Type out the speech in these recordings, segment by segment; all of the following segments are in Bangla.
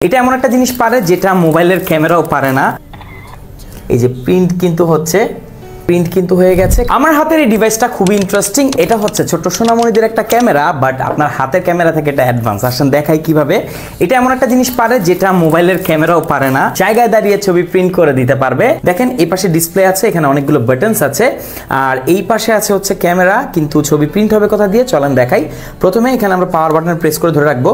এটা এমন একটা জিনিস পারে যেটা মোবাইলের ক্যামেরাও পারে না। এই যে প্রিন্ট কিন্তু হয়ে গেছে। আমার হাতের এই ডিভাইসটা খুবই ইন্টারেস্টিং। এটা হচ্ছে ছোট্ট সোনামণিদের একটা ক্যামেরা, বাট আপনার হাতের ক্যামেরা থেকে এটা অ্যাডভান্স। আসেন দেখাই কিভাবে। এটা এমন একটা জিনিস পারে যেটা মোবাইলের ক্যামেরাও পারে না। জায়গায় দাঁড়িয়ে ছবি প্রিন্ট করে দিতে পারবে। দেখেন এই পাশে ডিসপ্লে আছে, এখানে অনেকগুলো বাটনস আছে, আর এই পাশে আছে হচ্ছে ক্যামেরা, কিন্তু ছবি প্রিন্ট হবে কোথা দিয়ে চলেন দেখাই। প্রথমে এখানে আমরা পাওয়ার বাটন প্রেস করে ধরে রাখবো,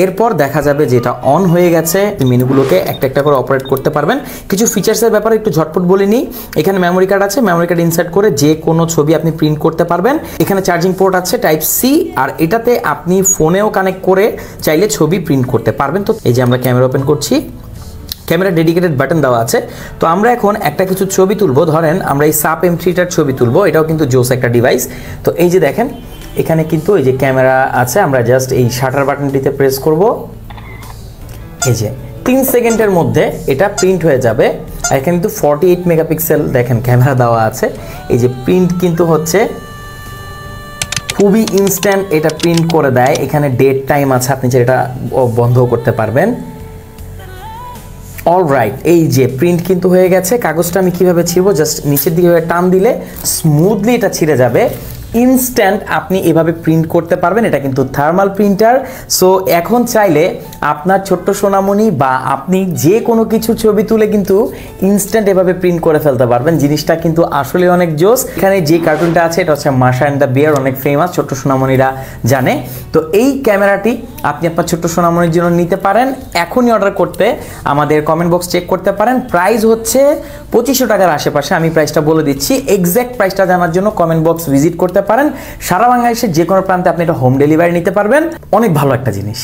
এরপর দেখা যাবে যে এটা অন হয়ে গেছে। মেনুগুলোকে একটা একটা করে অপারেট করতে পারবেন। কিছু ফিচার্সের ব্যাপারে একটু ঝটপট বলে নিই। এখানে মেমোরি কার্ড আছে, মেমোরি কার্ড ইনসার্ট করে যে কোনো ছবি আপনি প্রিন্ট করতে পারবেন। এখানে চার্জিং পোর্ট আছে টাইপ সি, আর এটাতে আপনি ফোনেও কানেক্ট করে চাইলে ছবি প্রিন্ট করতে পারবেন। তো এই যে আমরা ক্যামেরা ওপেন করছি, ক্যামেরা ডেডিকেটেড বাটন দেওয়া আছে। তো আমরা এখন একটা কিছু ছবি তুলবো, ধরেন আমরা এই সাপ M3টার ছবি তুলবো। এটাও কিন্তু জোস একটা ডিভাইস। তো এই যে দেখেন এখানে কিন্তু এই যে ক্যামেরা আছে, আমরা জাস্ট এই শাটার বাটনটিতে প্রেস করব। এই যে 3 সেকেন্ডের মধ্যে এটা প্রিন্ট হয়ে যাবে। আর এখানে কিন্তু 48 মেগাপিক্সেল দেখেন ক্যামেরা দেওয়া আছে। এই যে প্রিন্ট কিন্তু হচ্ছে খুবই ইনস্ট্যান্ট, এটা প্রিন্ট করে দেয়। এখানে ডেট টাইম আছে, আপনি যেটা বন্ধ করতে পারবেন। অলরাইট, এই যে প্রিন্ট কিন্তু হয়ে গেছে। কাগজটা আমি কিভাবে ছিঁড়বো, জাস্ট নিচের দিকে টান দিলে স্মুথলি এটা ছিঁড়ে যাবে। ইনস্ট্যান্ট আপনি এভাবে প্রিন্ট করতে পারবেন। এটা কিন্তু থার্মাল প্রিন্টার। সো এখন চাইলে আপনার ছোট্ট সোনামণি বা আপনি যে কোনো কিছু ছবি তুলে কিন্তু ইনস্ট্যান্ট এভাবে প্রিন্ট করে ফেলতে পারবেন। জিনিসটা কিন্তু আসলে অনেক জোস। এখানে যে কার্টুনটা আছে এটা হচ্ছে মাশা অ্যান্ড দ্য বিয়ার, অনেক ফেমাস, ছোট্ট সোনামণিরা জানে। তো এই ক্যামেরাটি আপনি আপনার ছোট্ট সোনামণির জন্য নিতে পারেন। এখনই অর্ডার করতে আমাদের কমেন্ট বক্স চেক করতে পারেন। প্রাইস হচ্ছে 2500 টাকার আশেপাশে। আমি প্রাইসটা বলে দিচ্ছি, এক্স্যাক্ট প্রাইসটা জানার জন্য কমেন্ট বক্স ভিজিট করতে পারেন। সারা বাংলাদেশের যে কোনো প্রান্তে আপনি এটা হোম ডেলিভারি নিতে পারবেন। অনেক ভালো একটা জিনিস।